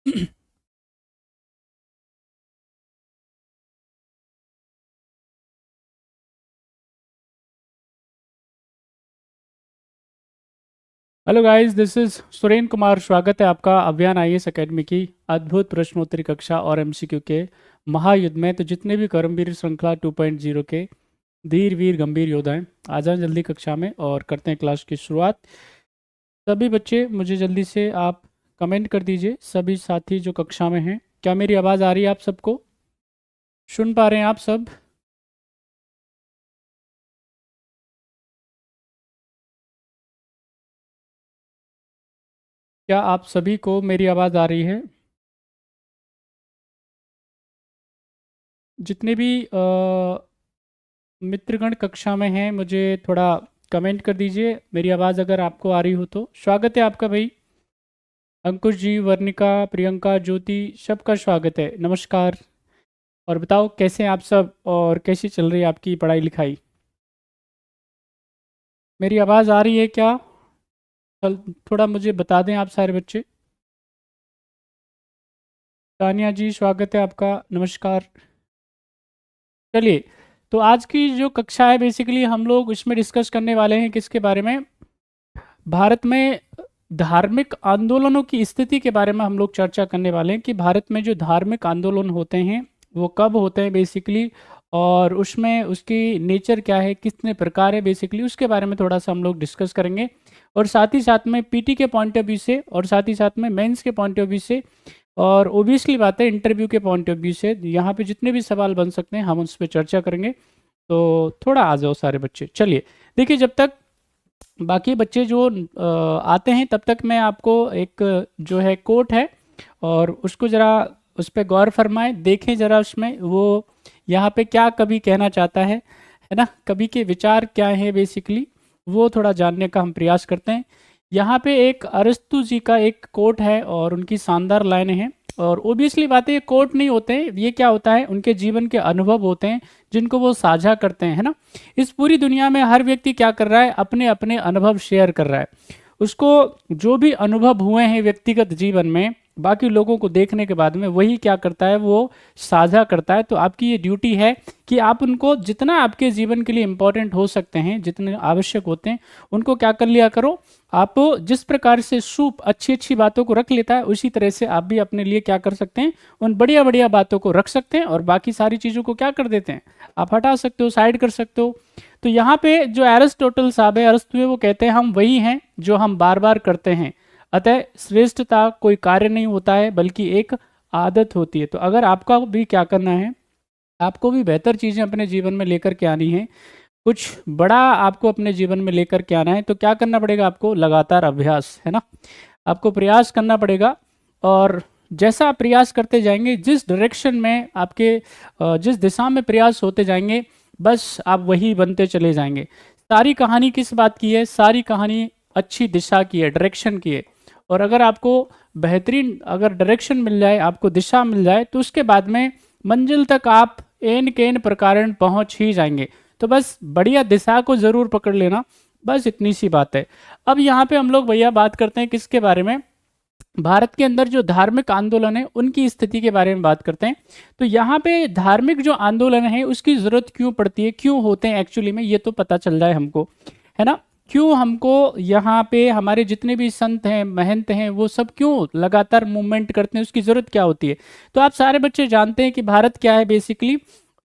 Hello guys, this is Suren Kumar. स्वागत है आपका अभियान आईएएस एकेडमी की अद्भुत प्रश्नोत्तरी कक्षा और एमसीक्यू के महायुद्ध में। तो जितने भी कर्मवीर श्रृंखला 2.0 के धीर वीर गंभीर योद्धा हैं, आ जाएं जल्दी कक्षा में और करते हैं क्लास की शुरुआत। सभी बच्चे मुझे जल्दी से आप कमेंट कर दीजिए, सभी साथी जो कक्षा में हैं। क्या मेरी आवाज़ आ रही है? आप सबको सुन पा रहे हैं आप सब? क्या आप सभी को मेरी आवाज़ आ रही है? जितने भी मित्रगण कक्षा में हैं, मुझे थोड़ा कमेंट कर दीजिए मेरी आवाज़ अगर आपको आ रही हो तो। स्वागत है आपका भाई अंकुश जी, वर्णिका, प्रियंका, ज्योति, सबका स्वागत है, नमस्कार। और बताओ कैसे हैं आप सब और कैसी चल रही है आपकी पढ़ाई लिखाई? मेरी आवाज़ आ रही है क्या? चल, थोड़ा मुझे बता दें आप सारे बच्चे। तानिया जी, स्वागत है आपका, नमस्कार। चलिए, तो आज की जो कक्षा है बेसिकली हम लोग इसमें डिस्कस करने वाले हैं किसके बारे में? भारत में धार्मिक आंदोलनों की स्थिति के बारे में हम लोग चर्चा करने वाले हैं कि भारत में जो धार्मिक आंदोलन होते हैं वो कब होते हैं बेसिकली, और उसमें उसकी नेचर क्या है, कितने प्रकार है बेसिकली, उसके बारे में थोड़ा सा हम लोग डिस्कस करेंगे। और साथ ही साथ में पीटी के पॉइंट ऑफ व्यू से, और साथ ही साथ में मेंस के पॉइंट ऑफ व्यू से, और ओबियसली बात है इंटरव्यू के पॉइंट ऑफ व्यू से, यहाँ पे जितने भी सवाल बन सकते हैं हम उस पर चर्चा करेंगे। तो थोड़ा आ जाओ सारे बच्चे। चलिए, देखिए, जब तक बाकी बच्चे जो आते हैं तब तक मैं आपको एक जो है कोट है और उसको ज़रा उस पर गौर फरमाएं, देखें ज़रा उसमें वो यहाँ पे क्या कवि कहना चाहता है ना, कवि के विचार क्या है बेसिकली, वो थोड़ा जानने का हम प्रयास करते हैं। यहाँ पे एक अरस्तु जी का एक कोट है और उनकी शानदार लाइनें हैं। और ओबियसली बात है, ये कोट नहीं होते हैं, ये क्या होता है, उनके जीवन के अनुभव होते हैं जिनको वो साझा करते हैं, है ना। इस पूरी दुनिया में हर व्यक्ति क्या कर रहा है, अपने अपने अनुभव शेयर कर रहा है। उसको जो भी अनुभव हुए हैं व्यक्तिगत जीवन में, बाकी लोगों को देखने के बाद में वही क्या करता है, वो साझा करता है। तो आपकी ये ड्यूटी है कि आप उनको जितना आपके जीवन के लिए इम्पोर्टेंट हो सकते हैं, जितने आवश्यक होते हैं, उनको क्या कर लिया करो। आप जिस प्रकार से सूप अच्छी अच्छी बातों को रख लेता है, उसी तरह से आप भी अपने लिए क्या कर सकते हैं, उन बढ़िया बढ़िया बातों को रख सकते हैं और बाकी सारी चीज़ों को क्या कर देते हैं, आप हटा सकते हो, साइड कर सकते हो। तो यहाँ पे जो एरिस्टोटल साहब है, अरस्तु है, वो कहते हैं हम वही हैं जो हम बार बार करते हैं। अतः श्रेष्ठता कोई कार्य नहीं होता है बल्कि एक आदत होती है। तो अगर आपका भी क्या करना है, आपको भी बेहतर चीज़ें अपने जीवन में लेकर के आनी है, कुछ बड़ा आपको अपने जीवन में लेकर के आना है, तो क्या करना पड़ेगा आपको? लगातार अभ्यास, है ना। आपको प्रयास करना पड़ेगा और जैसा आप प्रयास करते जाएंगे, जिस डायरेक्शन में आपके जिस दिशा में प्रयास होते जाएंगे, बस आप वही बनते चले जाएंगे। सारी कहानी किस बात की है? सारी कहानी अच्छी दिशा की है, डायरेक्शन की है। और अगर आपको बेहतरीन अगर डायरेक्शन मिल जाए, आपको दिशा मिल जाए, तो उसके बाद में मंजिल तक आप एन केन प्रकारण पहुंच ही जाएंगे। तो बस बढ़िया दिशा को ज़रूर पकड़ लेना, बस इतनी सी बात है। अब यहाँ पे हम लोग भैया बात करते हैं किसके बारे में? भारत के अंदर जो धार्मिक आंदोलन है उनकी स्थिति के बारे में बात करते हैं। तो यहाँ पे धार्मिक जो आंदोलन है उसकी ज़रूरत क्यों पड़ती है, क्यों होते हैं एक्चुअली में, ये तो पता चल जाए हमको, है ना। क्यों हमको यहाँ पे हमारे जितने भी संत हैं, महंत हैं, वो सब क्यों लगातार मूवमेंट करते हैं, उसकी ज़रूरत क्या होती है? तो आप सारे बच्चे जानते हैं कि भारत क्या है बेसिकली,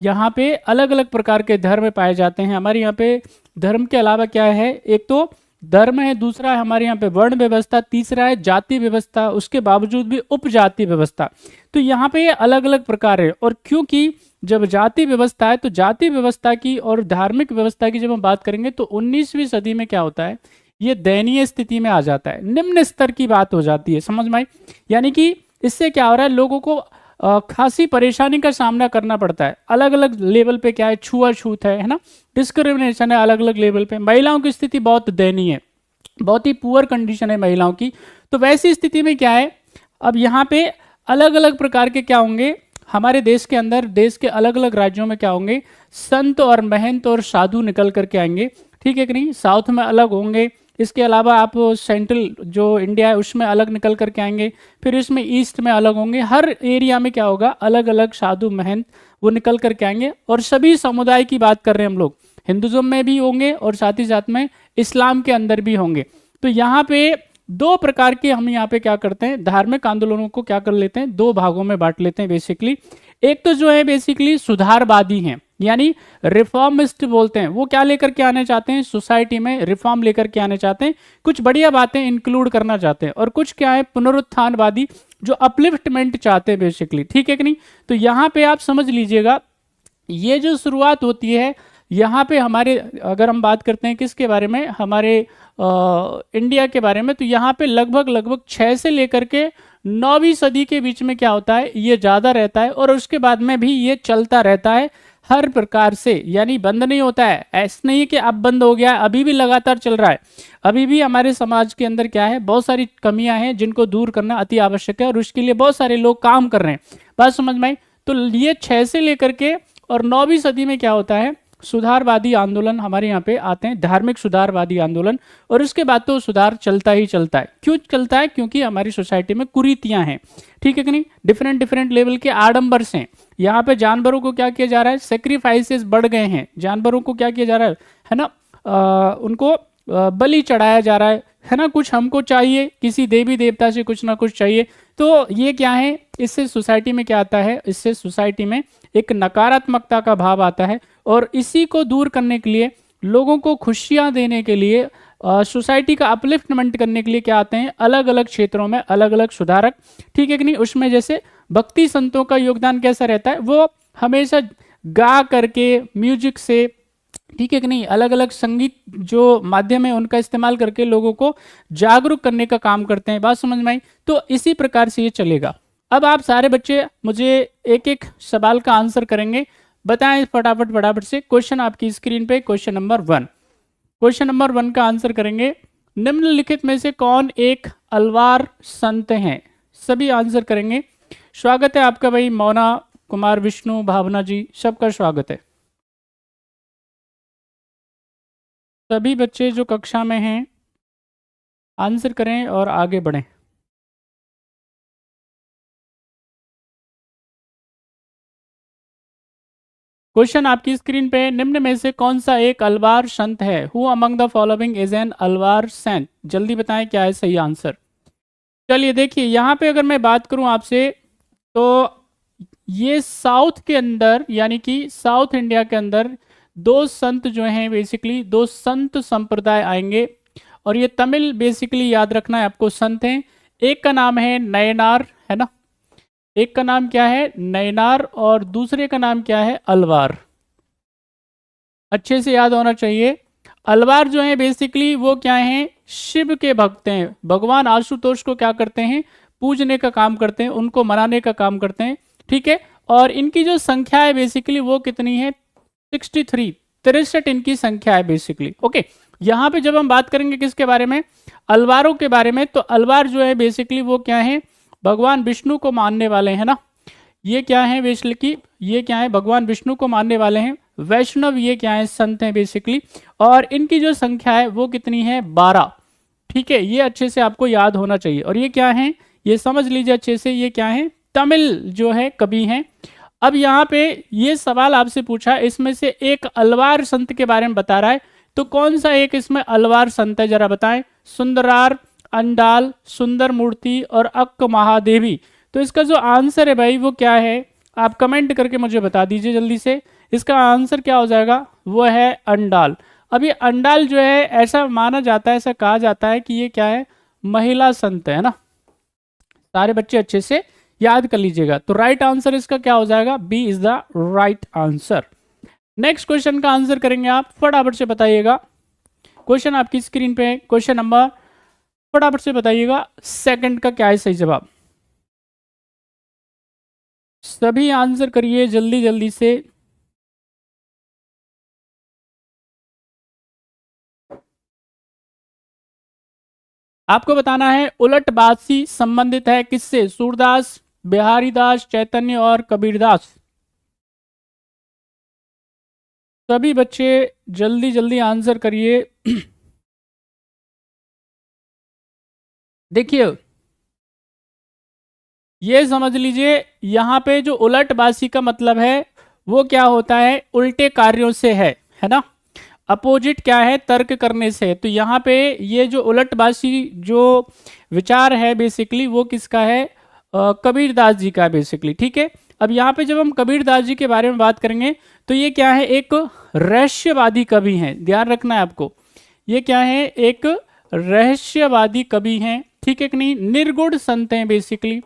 यहाँ पे अलग अलग प्रकार के धर्म पाए जाते हैं। हमारे यहाँ पे धर्म के अलावा क्या है, एक तो धर्म है, दूसरा है हमारे यहाँ पे वर्ण व्यवस्था, तीसरा है जाति व्यवस्था, उसके बावजूद भी उपजाति व्यवस्था। तो यहाँ पे ये अलग अलग प्रकार है। और क्योंकि जब जाति व्यवस्था है, तो जाति व्यवस्था की और धार्मिक व्यवस्था की जब हम बात करेंगे तो 19वीं सदी में क्या होता है, ये दयनीय स्थिति में आ जाता है, निम्न स्तर की बात हो जाती है, समझ में आई? यानी कि इससे क्या हो रहा है, लोगों को खासी परेशानी का सामना करना पड़ता है। अलग अलग लेवल पे क्या है, छुआछूत है ना, डिस्क्रिमिनेशन है अलग अलग लेवल पे। महिलाओं की स्थिति बहुत दयनीय है, बहुत ही पुअर कंडीशन है महिलाओं की। तो वैसी स्थिति में क्या है, अब यहाँ पे अलग अलग प्रकार के क्या होंगे, हमारे देश के अंदर, देश के अलग अलग राज्यों में क्या होंगे, संत और महंत और साधु निकल करके आएंगे, ठीक है कि नहीं। साउथ में अलग होंगे, इसके अलावा आप सेंट्रल जो इंडिया है उसमें अलग निकल करके आएंगे, फिर इसमें ईस्ट में अलग होंगे। हर एरिया में क्या होगा, अलग अलग साधु महंत वो निकल करके आएंगे। और सभी समुदाय की बात कर रहे हैं हम लोग, हिंदुज्म में भी होंगे और साथ ही साथ में इस्लाम के अंदर भी होंगे। तो यहाँ पे दो प्रकार के हम यहाँ पे क्या करते हैं, धार्मिक आंदोलनों को क्या कर लेते हैं, दो भागों में बांट लेते हैं बेसिकली। एक तो जो है बेसिकली सुधारवादी हैं, यानी रिफॉर्मिस्ट बोलते हैं, वो क्या लेकर के आने चाहते हैं, सोसाइटी में रिफॉर्म लेकर के आने चाहते हैं, कुछ बढ़िया बातें इंक्लूड करना चाहते हैं। और कुछ क्या है, पुनरुत्थानवादी, जो अपलिफ्टमेंट चाहते हैं बेसिकली, ठीक है कि नहीं। तो यहाँ पे आप समझ लीजिएगा, ये जो शुरुआत होती है यहाँ पे हमारे, अगर हम बात करते हैं किसके बारे में, हमारे इंडिया के बारे में, तो यहाँ पे लगभग 6 से लेकर के 9वीं सदी के बीच में क्या होता है, ये ज़्यादा रहता है। और उसके बाद में भी ये चलता रहता है हर प्रकार से, यानी बंद नहीं होता है। ऐसा नहीं है कि अब बंद हो गया, अभी भी लगातार चल रहा है। अभी भी हमारे समाज के अंदर क्या है, बहुत सारी कमियां हैं जिनको दूर करना अति आवश्यक है, और उसके लिए बहुत सारे लोग काम कर रहे हैं। बात समझ में आई। तो ये 6 से लेकर के और 9वीं सदी में क्या होता है, सुधारवादी आंदोलन हमारे यहाँ पे आते हैं, धार्मिक सुधारवादी आंदोलन। और उसके बाद तो सुधार चलता ही चलता है। क्यों चलता है, क्योंकि हमारी सोसाइटी में कुरीतियां हैं, ठीक है कि नहीं, डिफरेंट लेवल के आडंबर हैं। यहाँ पे जानवरों को क्या किया जा रहा है, सेक्रीफाइसेस बढ़ गए हैं, जानवरों को क्या किया जा रहा है ना, उनको बलि चढ़ाया जा रहा है ना। कुछ हमको चाहिए, किसी देवी देवता से कुछ ना कुछ चाहिए। तो ये क्या है, इससे सोसाइटी में क्या आता है, इससे सोसाइटी में एक नकारात्मकता का भाव आता है। और इसी को दूर करने के लिए, लोगों को खुशियां देने के लिए, सोसाइटी का अपलिफ्टमेंट करने के लिए क्या आते हैं, अलग अलग क्षेत्रों में अलग अलग सुधारक, ठीक है कि नहीं। उसमें जैसे भक्ति संतों का योगदान कैसा रहता है, वो हमेशा गा करके, म्यूजिक से, ठीक है कि नहीं, अलग अलग संगीत जो माध्यम है उनका इस्तेमाल करके लोगों को जागरूक करने का काम करते हैं। बात समझ में आई। तो इसी प्रकार से ये चलेगा। अब आप सारे बच्चे मुझे एक एक सवाल का आंसर करेंगे, बताएं फटाफट से। क्वेश्चन आपकी स्क्रीन पे, क्वेश्चन नंबर 1, क्वेश्चन नंबर 1 का आंसर करेंगे। निम्नलिखित में से कौन एक अलवार संत हैं, सभी आंसर करेंगे। स्वागत है आपका भाई, मोना कुमार, विष्णु, भावना जी, सबका स्वागत है। सभी बच्चे जो कक्षा में हैं आंसर करें और आगे बढ़ें। क्वेश्चन आपकी स्क्रीन पे, निम्न में से कौन सा एक अलवार संत है, who among the following is an Alvar saint, जल्दी बताएं क्या है सही आंसर। चलिए देखिए, यहाँ पे अगर मैं बात करूं आपसे, तो ये साउथ के अंदर, यानी कि साउथ इंडिया के अंदर दो संत जो हैं, बेसिकली दो संत संप्रदाय आएंगे। और ये तमिल बेसिकली याद रखना है आपको, संत हैं। एक का नाम है नयनार, है ना, एक का नाम क्या है, नयनार, और दूसरे का नाम क्या है, अलवार। अच्छे से याद होना चाहिए। अलवार जो है बेसिकली वो क्या है, शिव के भक्त हैं। भगवान आशुतोष को क्या करते हैं, पूजने का काम करते हैं, उनको मनाने का काम करते हैं, ठीक है। और इनकी जो संख्या है बेसिकली वो कितनी है, 63, 63 इनकी संख्या है बेसिकली। ओके, यहाँ पे जब हम बात करेंगे किसके बारे में, अलवारों के बारे में, तो अलवार जो है बेसिकली वो क्या है, भगवान विष्णु को मानने वाले हैं ना। ये क्या है बेसिकली, ये क्या है, भगवान विष्णु को मानने वाले हैं। वैष्णव ये क्या है, संत हैं बेसिकली। और इनकी जो संख्या है वो कितनी है, 12, ठीक है। ये अच्छे से आपको याद होना चाहिए। और ये क्या है, ये समझ लीजिए अच्छे से, ये क्या है, तमिल जो है कवि हैं। अब यहाँ पे ये सवाल आपसे पूछा, इसमें से एक अलवार संत के बारे में बता रहा है, तो कौन सा एक इसमें अलवार संत है, जरा बताएं। सुंदरार, अंडाल, सुंदर मूर्ति और अक्क महादेवी। तो इसका जो आंसर है भाई वो क्या है, आप कमेंट करके मुझे बता दीजिए जल्दी से। इसका आंसर क्या हो जाएगा, वो है अंडाल। अभी अंडाल जो है, ऐसा माना जाता है, ऐसा कहा जाता है कि ये क्या है, महिला संत है ना। सारे बच्चे अच्छे से याद कर लीजिएगा। तो राइट आंसर इसका क्या हो जाएगा, B is the right answer. Next question का आंसर करेंगे आप, फटाफट से बताइएगा। क्वेश्चन आपकी स्क्रीन पे है, क्वेश्चन नंबर, फटाफट से बताइएगा सेकंड का क्या है सही जवाब। सभी आंसर करिए जल्दी जल्दी से। आपको बताना है उलटबासी संबंधित है किससे, सूरदास, बिहारी दास, चैतन्य और कबीरदास। सभी बच्चे जल्दी जल्दी आंसर करिए। देखिए ये समझ लीजिए यहाँ पे जो उलटबाजी का मतलब है वो क्या होता है, उल्टे कार्यों से है ना। अपोजिट क्या है, तर्क करने से। तो यहाँ पे ये जो उलटबाजी जो विचार है बेसिकली वो किसका है, कबीरदास जी का बेसिकली, ठीक है। अब यहाँ पे जब हम कबीरदास जी के बारे में बात करेंगे तो ये क्या है, एक रहस्यवादी कवि हैं, ध्यान रखना है आपको। ये क्या है, एक रहस्यवादी कवि हैं, ठीक है कि नहीं, निर्गुण संत हैं बेसिकली।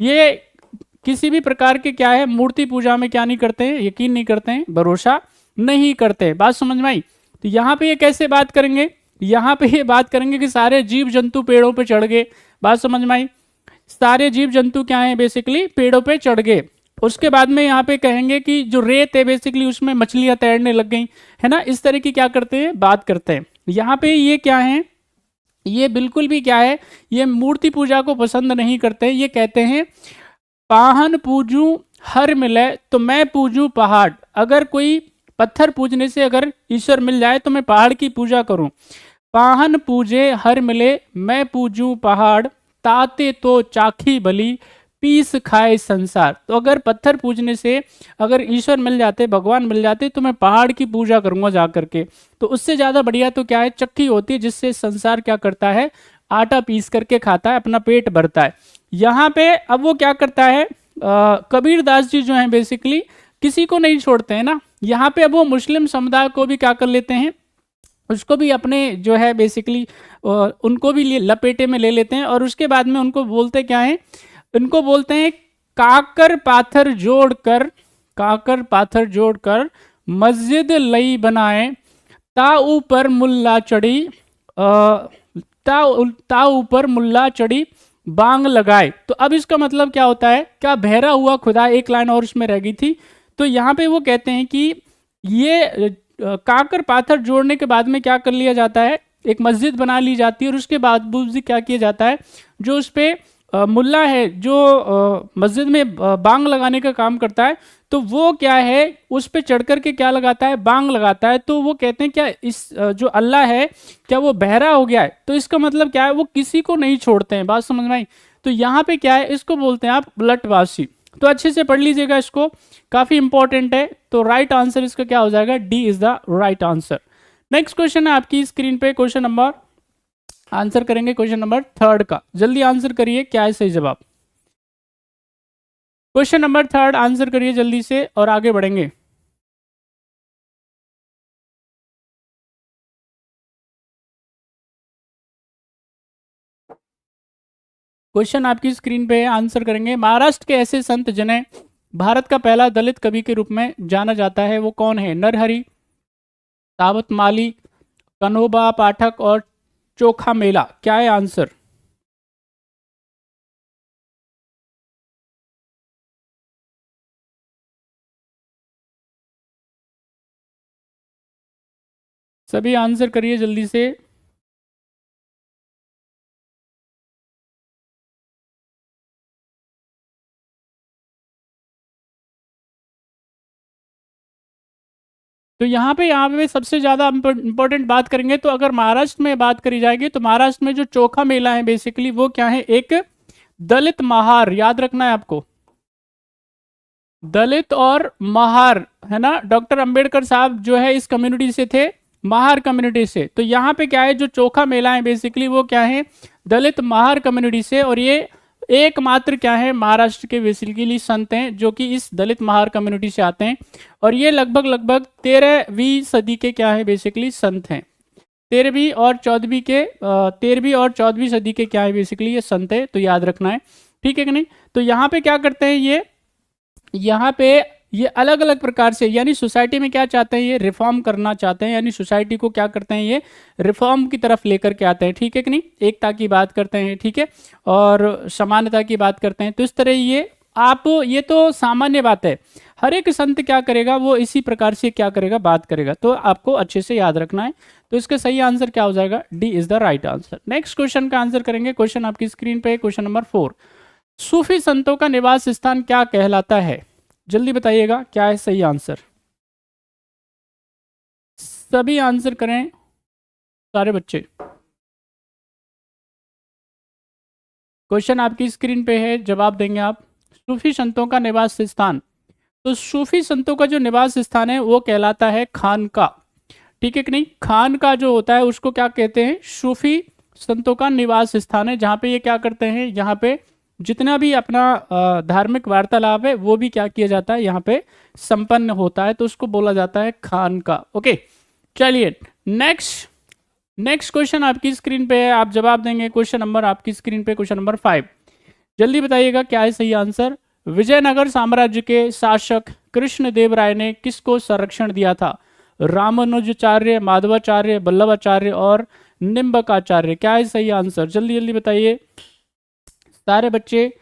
ये किसी भी प्रकार के क्या है, मूर्ति पूजा में क्या नहीं करते हैं, यकीन नहीं करते हैं, भरोसा नहीं करते। बात समझ में आई। तो यहाँ पे ये कैसे बात करेंगे, यहाँ पे ये बात करेंगे कि सारे जीव जंतु पेड़ों पे चढ़ गए। बात समझ में आई। सारे जीव जंतु क्या है, बेसिकली पेड़ों पे चढ़ गए। उसके बाद में यहाँ पे कहेंगे कि जो रेत है बेसिकली उसमें मछलियां तैरने लग गई, है ना। इस तरह की क्या करते हैं, बात करते हैं। यहाँ पे ये क्या है, ये बिल्कुल भी क्या है, ये मूर्ति पूजा को पसंद नहीं करते। ये कहते हैं पाहन पूजू हर मिले तो मैं पूजू पहाड़। अगर कोई पत्थर पूजने से अगर ईश्वर मिल जाए तो मैं पहाड़ की पूजा करूं। पाहन पूजे हर मिले मैं पूजू पहाड़, ताते तो चाखी बली पीस खाए संसार। तो अगर पत्थर पूजने से अगर ईश्वर मिल जाते, भगवान मिल जाते, तो मैं पहाड़ की पूजा करूंगा जा करके। तो उससे ज्यादा बढ़िया तो क्या है, चक्की होती है जिससे संसार क्या करता है, आटा पीस करके खाता है, अपना पेट भरता है। यहाँ पे अब वो क्या करता है, कबीरदास जी जो हैं बेसिकली किसी को नहीं छोड़ते हैं ना। यहाँ पे अब वो मुस्लिम समुदाय को भी क्या कर लेते हैं, उसको भी अपने जो है बेसिकली उनको भी लपेटे में ले लेते हैं। और उसके बाद में उनको बोलते क्या है, उनको बोलते हैं काकर पाथर जोड़कर, काकर पाथर जोड़कर मस्जिद लई बनाए, ता ऊपर मुल्ला चढ़ी, ता ऊपर मुल्ला चढ़ी बांग लगाए। तो अब इसका मतलब क्या होता है, क्या बहरा हुआ खुदा, एक लाइन और उसमें रह गई थी। तो यहाँ पे वो कहते हैं कि ये काकर पाथर जोड़ने के बाद में क्या कर लिया जाता है, एक मस्जिद बना ली जाती है। और उसके बाद भी क्या किया जाता है, जो उस पे मुल्ला है जो मस्जिद में बांग लगाने का काम करता है, तो वो क्या है उस पे चढ़ करके क्या लगाता है, बांग लगाता है। तो वो कहते हैं क्या इस जो अल्लाह है क्या वो बहरा हो गया है। तो इसका मतलब क्या है, वो किसी को नहीं छोड़ते हैं। बात समझ में आई। तो यहाँ पे क्या है, इसको बोलते हैं आप उलटवासी। तो अच्छे से पढ़ लीजिएगा इसको, काफी इंपॉर्टेंट है। तो राइट आंसर इसका क्या हो जाएगा, D is the right answer. Next question है आपकी स्क्रीन पे, क्वेश्चन नंबर, आंसर करेंगे क्वेश्चन नंबर 3 का। जल्दी आंसर करिए, क्या है सही जवाब। क्वेश्चन नंबर 3 आंसर करिए जल्दी से और आगे बढ़ेंगे। क्वेश्चन आपकी स्क्रीन पे है, आंसर करेंगे। महाराष्ट्र के ऐसे संत जिन्हें भारत का पहला दलित कवि के रूप में जाना जाता है वो कौन है, नरहरि, सावत माली, कन्होबा पाठक और चोखा मेला। क्या है आंसर। सभी आंसर करिए जल्दी से। तो यहाँ पे सबसे ज्यादा इंपॉर्टेंट बात करेंगे तो अगर महाराष्ट्र में बात करी जाएगी तो महाराष्ट्र में जो चोखा मेला है बेसिकली वो क्या है, एक दलित महार, याद रखना है आपको, दलित और महार, है ना। डॉक्टर अंबेडकर साहब जो है इस कम्युनिटी से थे, महार कम्युनिटी से। तो यहाँ पे क्या है, जो चोखा मेला है बेसिकली वो क्या है, दलित महार कम्युनिटी से। और ये एकमात्र क्या है, महाराष्ट्र के बेसिकली संत हैं जो कि इस दलित महार कम्युनिटी से आते हैं। और ये लगभग लगभग 13वीं सदी के क्या है बेसिकली संत हैं। 13वीं और 14वीं सदी के क्या है बेसिकली ये संत है, तो याद रखना है, ठीक है कि नहीं। तो यहाँ पे क्या करते हैं ये, यहाँ पे ये अलग अलग प्रकार से, यानी सोसाइटी में क्या चाहते हैं, ये रिफॉर्म करना चाहते हैं, यानी सोसाइटी को क्या करते हैं, ये रिफॉर्म की तरफ लेकर के आते हैं, ठीक है कि नहीं। एकता की बात करते हैं, ठीक है, और समानता की बात करते हैं। तो इस तरह ये आप, ये तो सामान्य बात है, हर एक संत क्या करेगा वो इसी प्रकार से क्या करेगा, बात करेगा। तो आपको अच्छे से याद रखना है। तो इसका सही आंसर क्या हो जाएगा, D is the right answer. Next question का आंसर करेंगे, क्वेश्चन आपकी स्क्रीन पे, क्वेश्चन नंबर 4। सूफी संतों का निवास स्थान क्या कहलाता है, जल्दी बताइएगा क्या है सही आंसर। सभी आंसर करें सारे बच्चे। क्वेश्चन आपकी स्क्रीन पे है, जवाब देंगे आप। सूफी संतों का निवास स्थान, तो सूफी संतों का जो निवास स्थान है वो कहलाता है खानका, ठीक है कि नहीं। खानका जो होता है उसको क्या कहते हैं, सूफी संतों का निवास स्थान है, जहाँ पे ये क्या करते हैं, यहाँ पे जितना भी अपना धार्मिक वार्तालाप है वो भी क्या किया जाता है, यहाँ पे संपन्न होता है, तो उसको बोला जाता है खानका। ओके, चलिए नेक्स्ट क्वेश्चन आपकी स्क्रीन पे है, आप जवाब देंगे। क्वेश्चन नंबर आपकी स्क्रीन पे, क्वेश्चन नंबर 5, जल्दी बताइएगा क्या है सही आंसर। विजयनगर साम्राज्य के शासक कृष्णदेव राय ने किसको संरक्षण दिया था? रामानुजाचार्य, माधवाचार्य, वल्लभाचार्य और निम्बकाचार्य। क्या है सही आंसर, जल्दी जल्दी बताइए सारे बच्चे,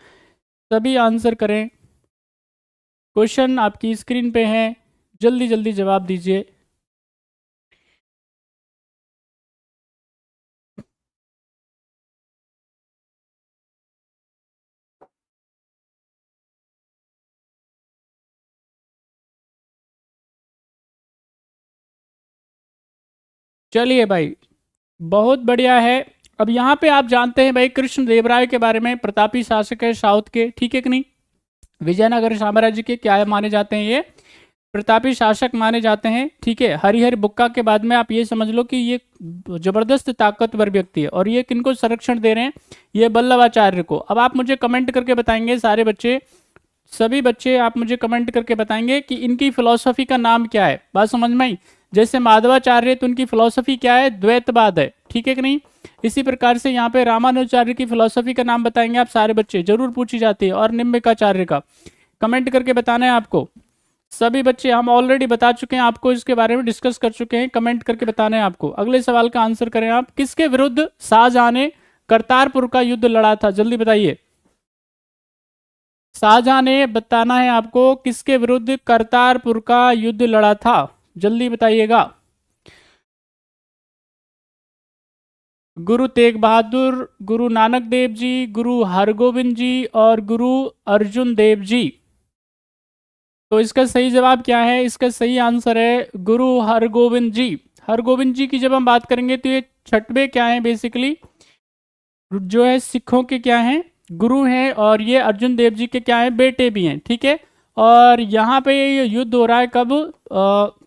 सभी आंसर करें। क्वेश्चन आपकी स्क्रीन पे है, जल्दी जल्दी जवाब दीजिए। चलिए भाई, बहुत बढ़िया है। अब यहाँ पे आप जानते हैं भाई कृष्णदेव राय के बारे में, प्रतापी शासक है साउथ के, ठीक है कि नहीं। विजयनगर साम्राज्य के क्या माने जाते हैं, ये प्रतापी शासक माने जाते हैं, ठीक है। हरिहर बुक्का के बाद में आप ये समझ लो कि ये जबरदस्त ताकतवर व्यक्ति है, और ये किनको संरक्षण दे रहे हैं, ये वल्लभाचार्य को। अब आप मुझे कमेंट करके बताएंगे सारे बच्चे, सभी बच्चे आप मुझे कमेंट करके बताएंगे कि इनकी फिलॉसफी का नाम क्या है। बात समझ में आई, जैसे माधवाचार्य तो उनकी फिलॉसफी क्या है, द्वैतवाद है, ठीक है कि नहीं। इसी प्रकार से यहाँ पे रामानुजाचार्य की फिलॉसफी का नाम बताएंगे आप सारे बच्चे, जरूर पूछी जाती है। और निम्बिकाचार्य का कमेंट करके बताना है आपको सभी बच्चे, हम ऑलरेडी बता चुके हैं आपको, इसके बारे में डिस्कस कर चुके हैं, कमेंट करके बताना है आपको। अगले सवाल का आंसर करें आप, किसके विरुद्ध शाहजहां ने करतारपुर का युद्ध लड़ा था, जल्दी बताइए। शाहजहां ने बताना है आपको किसके विरुद्ध करतारपुर का युद्ध लड़ा था, जल्दी बताइएगा। गुरु तेग बहादुर, गुरु नानक देव जी, गुरु हरगोविंद जी और गुरु अर्जुन देव जी। तो इसका सही जवाब क्या है, इसका सही आंसर है गुरु हरगोविंद जी। हरगोविंद जी की जब हम बात करेंगे तो ये छठवें क्या है, बेसिकली जो है सिखों के क्या हैं, गुरु हैं, और ये अर्जुन देव जी के क्या हैं, बेटे भी हैं, ठीक है। और यहाँ पे ये युद्ध हो रहा है कब,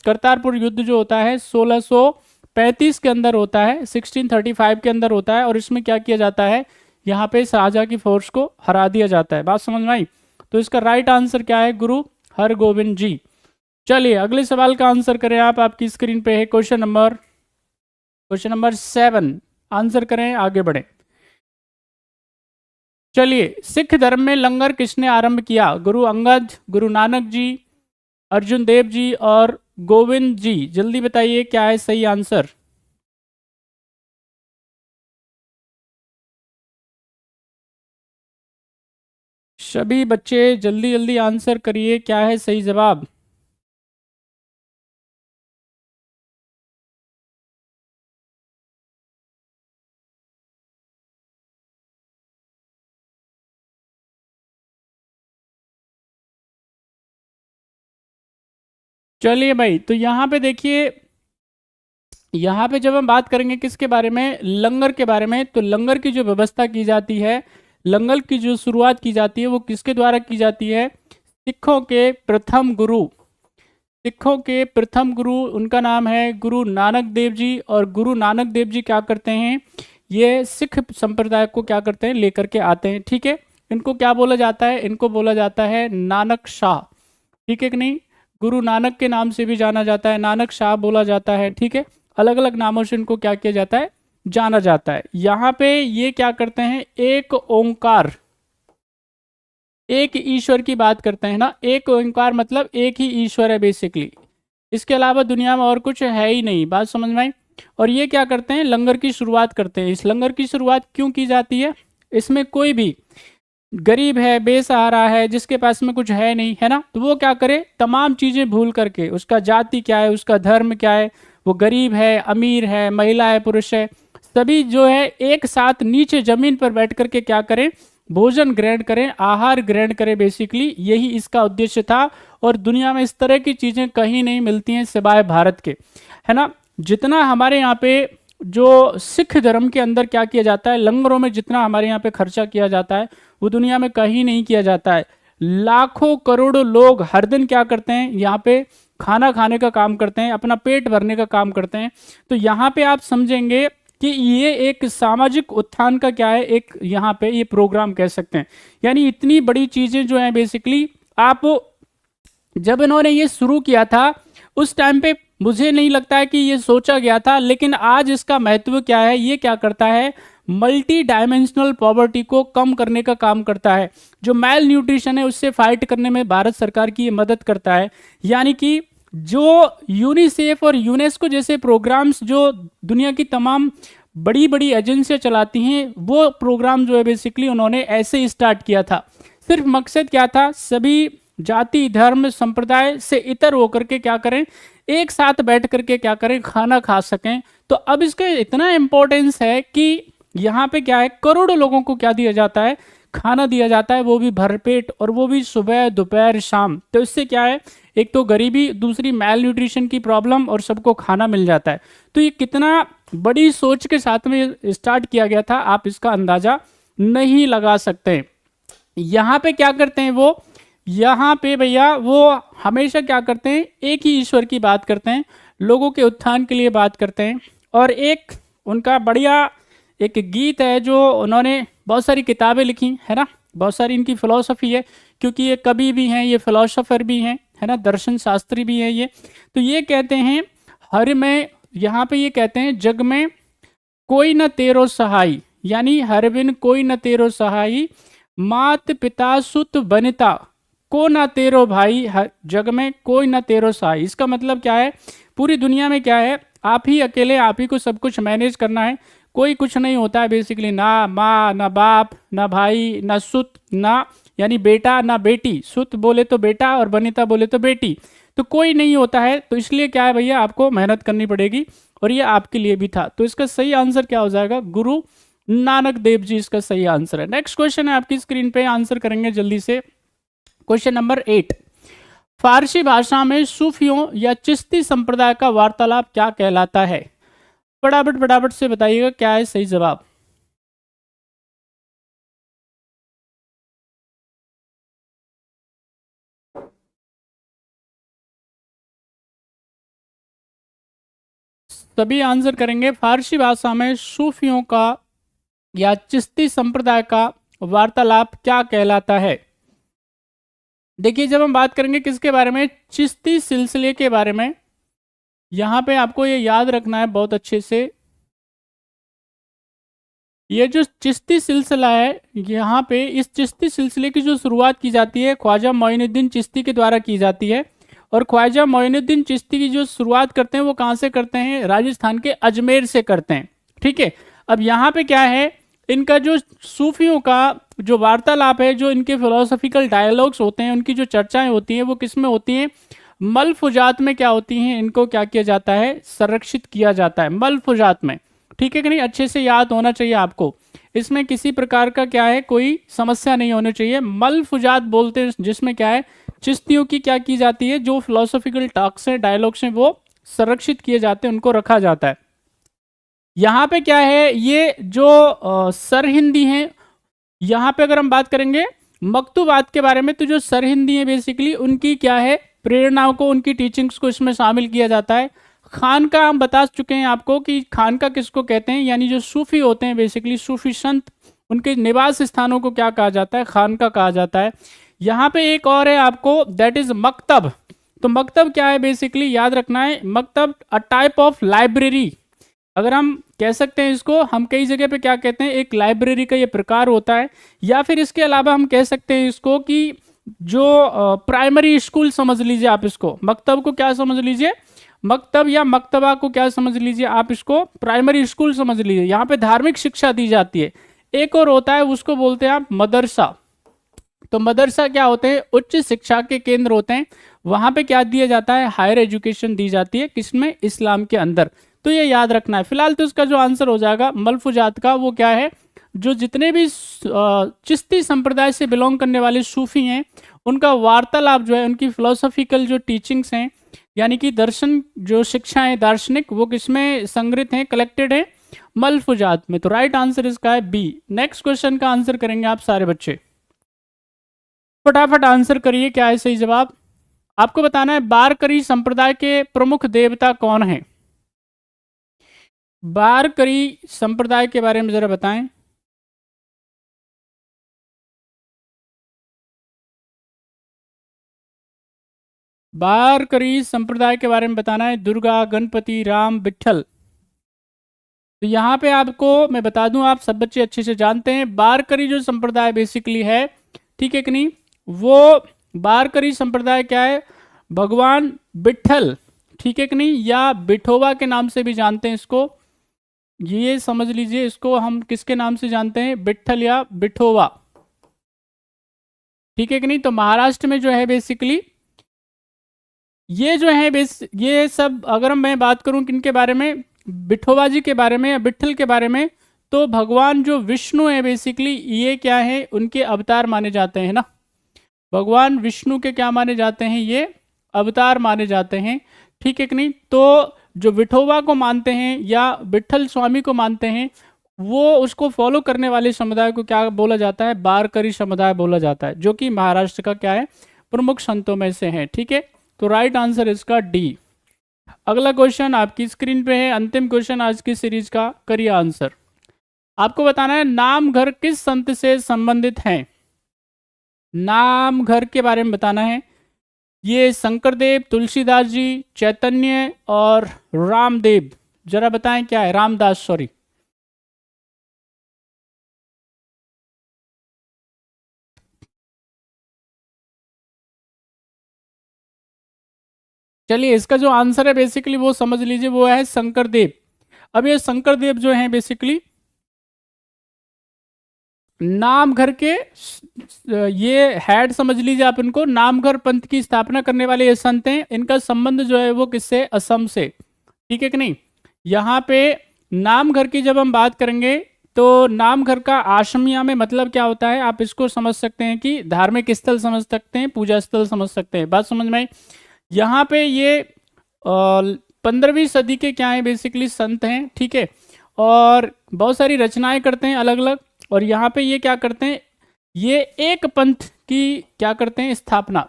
करतारपुर युद्ध जो होता है 1635 के अंदर होता है, 1635 के अंदर होता है। और इसमें क्या किया जाता है, यहाँ पे शाहजहां की फोर्स को हरा दिया जाता है। बात समझ में आई, तो इसका राइट आंसर क्या है, गुरु हरगोविंद जी। चलिए अगले सवाल का आंसर करें आप, आपकी स्क्रीन पे है क्वेश्चन नंबर 7, आंसर करें, आगे बढ़े। चलिए, सिख धर्म में लंगर किसने आरंभ किया? गुरु अंगद, गुरु नानक जी, अर्जुन देव जी और गोविंद जी। जल्दी बताइए क्या है सही आंसर। सभी बच्चे जल्दी जल्दी आंसर करिए, क्या है सही जवाब। चलिए भाई, तो यहाँ पे देखिए, यहाँ पे जब हम बात करेंगे किसके बारे में, लंगर के बारे में, तो लंगर की जो व्यवस्था की जाती है, लंगर की जो शुरुआत की जाती है वो किसके द्वारा की जाती है, सिखों के प्रथम गुरु, सिखों के प्रथम गुरु, उनका नाम है गुरु नानक देव जी। और गुरु नानक देव जी क्या करते हैं, ये सिख संप्रदाय को क्या करते हैं, लेकर के आते हैं, ठीक है। इनको क्या बोला जाता है, इनको बोला जाता है नानक शाह, ठीक है कि नहीं। गुरु नानक के नाम से भी जाना जाता है, नानक शाह बोला जाता है, ठीक है। अलग अलग नामों से इनको क्या किया जाता है, जाना जाता है। यहाँ पे ये क्या करते हैं, एक ओंकार, एक ईश्वर की बात करते हैं ना, एक ओंकार मतलब एक ही ईश्वर है बेसिकली, इसके अलावा दुनिया में और कुछ है ही नहीं। बात समझ में आई। और ये क्या करते हैं, लंगर की शुरुआत करते हैं। इस लंगर की शुरुआत क्यों की जाती है, इसमें कोई भी गरीब है, बेसहारा है, जिसके पास में कुछ है नहीं, है ना, तो वो क्या करे, तमाम चीजें भूल करके, उसका जाति क्या है, उसका धर्म क्या है, वो गरीब है, अमीर है, महिला है, पुरुष है, सभी जो है एक साथ नीचे जमीन पर बैठ करके क्या करें, भोजन ग्रहण करें, आहार ग्रहण करें, बेसिकली यही इसका उद्देश्य था। और दुनिया में इस तरह की चीजें कहीं नहीं मिलती हैं सिवाय भारत के, है ना। जितना हमारे यहाँ पे जो सिख धर्म के अंदर क्या किया जाता है, लंगरों में जितना हमारे यहाँ पे खर्चा किया जाता है वो दुनिया में कहीं नहीं किया जाता है। लाखों करोड़ों लोग हर दिन क्या करते हैं, यहाँ पे खाना खाने का काम करते हैं, अपना पेट भरने का काम करते हैं। तो यहाँ पे आप समझेंगे कि ये एक सामाजिक उत्थान का क्या है, एक यहाँ पे ये प्रोग्राम कह सकते हैं। यानी इतनी बड़ी चीजें जो हैं बेसिकली, आप जब इन्होंने ये शुरू किया था उस टाइम पे मुझे नहीं लगता है कि ये सोचा गया था, लेकिन आज इसका महत्व क्या है, ये क्या करता है, मल्टी डायमेंशनल पॉवर्टी को कम करने का काम करता है। जो मैल न्यूट्रिशन है उससे फाइट करने में भारत सरकार की ये मदद करता है। यानी कि जो यूनिसेफ और यूनेस्को जैसे प्रोग्राम्स जो दुनिया की तमाम बड़ी बड़ी एजेंसियां चलाती हैं, वो प्रोग्राम जो है बेसिकली उन्होंने ऐसे ही स्टार्ट किया था। सिर्फ मकसद क्या था, सभी जाति धर्म संप्रदाय से इतर होकर के क्या करें, एक साथ बैठ करके क्या करें, खाना खा सकें। तो अब इसका इतना इम्पोर्टेंस है कि यहाँ पे क्या है, करोड़ों लोगों को क्या दिया जाता है, खाना दिया जाता है, वो भी भरपेट, और वो भी सुबह दोपहर शाम। तो इससे क्या है, एक तो गरीबी, दूसरी मैल न्यूट्रिशन की प्रॉब्लम, और सबको खाना मिल जाता है। तो ये कितना बड़ी सोच के साथ में स्टार्ट किया गया था, आप इसका अंदाजा नहीं लगा सकते। यहाँ पे क्या करते हैं वो, यहाँ पे भैया वो हमेशा क्या करते हैं, एक ही ईश्वर की बात करते हैं, लोगों के उत्थान के लिए बात करते हैं। और एक उनका बढ़िया एक गीत है जो उन्होंने बहुत सारी किताबें लिखी है ना, बहुत सारी इनकी फिलॉसफी है, क्योंकि ये कवि भी हैं, ये फिलोसोफर भी हैं, है ना, दर्शन शास्त्री भी हैं ये। तो ये कहते हैं हर में, यहाँ पे ये कहते हैं जग में कोई न तेरो सहाई, यानी हर बिन कोई न तेरो सहाई, मात पिता सुत बनिता को ना तेरो भाई, जग में कोई ना तेरो सहाई। इसका मतलब क्या है, पूरी दुनिया में क्या है, आप ही अकेले, आप ही को सब कुछ मैनेज करना है, कोई कुछ नहीं होता है बेसिकली, ना माँ ना बाप ना भाई ना सुत, ना यानी बेटा ना बेटी, सुत बोले तो बेटा और बनिता बोले तो बेटी, तो कोई नहीं होता है। तो इसलिए क्या है भैया, आपको मेहनत करनी पड़ेगी, और ये आपके लिए भी था। तो इसका सही आंसर क्या हो जाएगा, गुरु नानक देव जी इसका सही आंसर है। नेक्स्ट क्वेश्चन है आपकी स्क्रीन पे, आंसर करेंगे जल्दी से। क्वेश्चन नंबर 8, फारसी भाषा में सूफियों या चिश्ती संप्रदाय का वार्तालाप क्या कहलाता है? फटाफट से बताइएगा क्या है सही जवाब। सभी आंसर करेंगे। फारसी भाषा में सूफियों का या चिश्ती संप्रदाय का वार्तालाप क्या कहलाता है? देखिए, जब हम बात करेंगे किसके बारे में, चिश्ती सिलसिले के बारे में, यहां पे आपको ये याद रखना है बहुत अच्छे से। ये जो चिश्ती सिलसिला है, यहाँ पे इस चिश्ती सिलसिले की जो शुरुआत की जाती है ख्वाजा मोइनुद्दीन चिश्ती के द्वारा की जाती है। और ख्वाजा मोइनुद्दीन चिश्ती की जो शुरुआत करते हैं वो कहाँ से करते हैं, राजस्थान के अजमेर से करते हैं। ठीक है, अब यहाँ पे क्या है, इनका जो सूफियों का जो वार्तालाप है, जो इनके फिलोसॉफिकल डायलॉग्स होते हैं, उनकी जो चर्चाएं होती हैं वो किस में होती हैं, मलफुजात में क्या होती हैं, इनको क्या किया जाता है, संरक्षित किया जाता है मलफुजात में। ठीक है कि नहीं, अच्छे से याद होना चाहिए आपको, इसमें किसी प्रकार का क्या है, कोई समस्या नहीं होनी चाहिए। मलफुजात बोलते हैं जिसमें क्या है, चिश्तियों की क्या की जाती है, जो फिलोसॉफिकल टॉक्स हैं, डायलॉग्स हैं, वो संरक्षित किए जाते हैं, उनको रखा जाता है। यहाँ पे क्या है, ये जो सर हिंदी हैं, यहाँ पे अगर हम बात करेंगे मकतूबात के बारे में, तो जो सर हिंदी है बेसिकली उनकी क्या है, प्रेरणाओं को, उनकी टीचिंग्स को इसमें शामिल किया जाता है। खान का हम बता चुके हैं आपको कि खान का किसको कहते हैं, यानी जो सूफी होते हैं बेसिकली, सूफी संत, उनके निवास स्थानों को क्या कहा जाता है, खान का कहा जाता है। यहाँ पे एक और है आपको, दैट इज मकतब। तो मकतब क्या है बेसिकली, याद रखना है, मकतब अ टाइप ऑफ लाइब्रेरी, अगर हम कह सकते हैं इसको, हम कई जगह पे क्या कहते हैं, एक लाइब्रेरी का ये प्रकार होता है। या फिर इसके अलावा हम कह सकते हैं इसको कि जो प्राइमरी स्कूल समझ लीजिए आप इसको, मकतब को क्या समझ लीजिए, मकतब या मकतबा को क्या समझ लीजिए आप इसको, प्राइमरी स्कूल समझ लीजिए। यहाँ पे धार्मिक शिक्षा दी जाती है। एक और होता है, उसको बोलते हैं आप मदरसा। तो मदरसा क्या होते हैं, उच्च शिक्षा के केंद्र होते हैं, वहां पे क्या दिया जाता है, हायर एजुकेशन दी जाती है, किसमें, इस्लाम के अंदर। तो ये याद रखना है। फिलहाल तो इसका जो आंसर हो जाएगा मलफुजात का, वो क्या है, जो जितने भी चिश्ती संप्रदाय से बिलोंग करने वाले सूफी हैं, उनका वार्तालाप जो है, उनकी फिलोसॉफिकल जो टीचिंग्स हैं, यानी कि दर्शन जो शिक्षा है दार्शनिक वो किसमें संग्रहित हैं, कलेक्टेड है, मलफूजात में। तो राइट आंसर इसका है बी। नेक्स्ट क्वेश्चन का आंसर करेंगे आप सारे बच्चे, फटाफट आंसर करिए क्या है सही जवाब। आपको बताना है बारकरी संप्रदाय के प्रमुख देवता कौन हैं। बारकरी संप्रदाय के बारे में जरा बताएं। बारकरी संप्रदाय के बारे में बताना है, दुर्गा, गणपति, राम, विट्ठल। तो यहाँ पे आपको मैं बता दूं, आप सब बच्चे अच्छे से जानते हैं बारकरी जो संप्रदाय बेसिकली है, ठीक है कि नहीं, वो बारकरी संप्रदाय क्या है, भगवान विट्ठल, ठीक है कि नहीं, या विठोबा के नाम से भी जानते हैं इसको। ये समझ लीजिए इसको हम किसके नाम से जानते हैं, विट्ठल या विठोबा, ठीक है कि नहीं। तो महाराष्ट्र में जो है बेसिकली ये जो है ये सब, अगर मैं बात करूं किनके बारे में, विठोबा जी के बारे में या विट्ठल के बारे में, तो भगवान जो विष्णु है बेसिकली ये क्या है, उनके अवतार माने जाते हैं ना, भगवान विष्णु के क्या माने जाते हैं, ये अवतार माने जाते हैं, ठीक है कि नहीं। तो जो विठोबा को मानते हैं या विट्ठल स्वामी को मानते हैं, वो उसको फॉलो करने वाले समुदाय को क्या बोला जाता है, बारकरी समुदाय बोला जाता है, जो कि महाराष्ट्र का क्या है, प्रमुख संतों में से है, ठीक है। तो राइट आंसर इसका डी। अगला क्वेश्चन आपकी स्क्रीन पे है, अंतिम क्वेश्चन आज की सीरीज का, करिए आंसर। आपको बताना है नाम घर किस संत से संबंधित हैं, नाम घर के बारे में बताना है। ये शंकरदेव, तुलसीदास जी, चैतन्य और रामदेव, जरा बताएं क्या है, रामदास, सॉरी। चलिए इसका जो आंसर है बेसिकली वो समझ लीजिए, वो है शंकरदेव। अब ये शंकरदेव जो है बेसिकली नामघर के ये हेड समझ लीजिए आप इनको, नामघर पंथ की स्थापना करने वाले ये संत हैं। इनका संबंध जो है वो किससे, असम से, ठीक है कि नहीं। यहाँ पे नामघर की जब हम बात करेंगे तो नामघर का आशमिया में मतलब क्या होता है, आप इसको समझ सकते हैं कि धार्मिक स्थल समझ सकते हैं, पूजा स्थल समझ सकते हैं, बात समझ में आई। यहाँ पे ये 15वीं सदी के क्या है बेसिकली संत हैं, ठीक है, और बहुत सारी रचनाएं करते हैं अलग अलग। और यहाँ पे ये क्या करते हैं, ये एक पंथ की क्या करते हैं, स्थापना,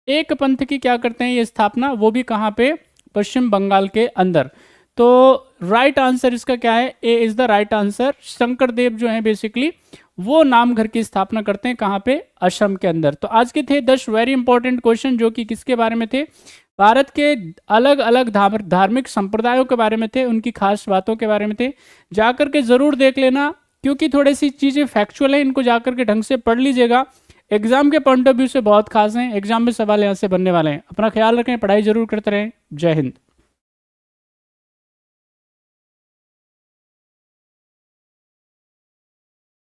एक पंथ की क्या करते हैं ये स्थापना, वो भी कहाँ पे, पश्चिम बंगाल के अंदर। तो राइट आंसर इसका क्या है, A is the right answer. Shankardev जो है बेसिकली वो नामघर की स्थापना करते हैं, कहाँ पे, असम के अंदर। तो आज के थे 10 वेरी इंपॉर्टेंट क्वेश्चन, जो कि किसके बारे में थे, भारत के अलग अलग धार्मिक संप्रदायों के बारे में थे, उनकी खास बातों के बारे में थे। जाकर के जरूर देख लेना, क्योंकि थोड़ी सी चीज़ें फैक्चुअल है, इनको जाकर के ढंग से पढ़ लीजिएगा। एग्जाम के पॉइंट ऑफ व्यू से बहुत खास हैं, एग्जाम में सवाल यहाँ से बनने वाले हैं। अपना ख्याल रखें, पढ़ाई जरूर करते रहें। जय हिंद।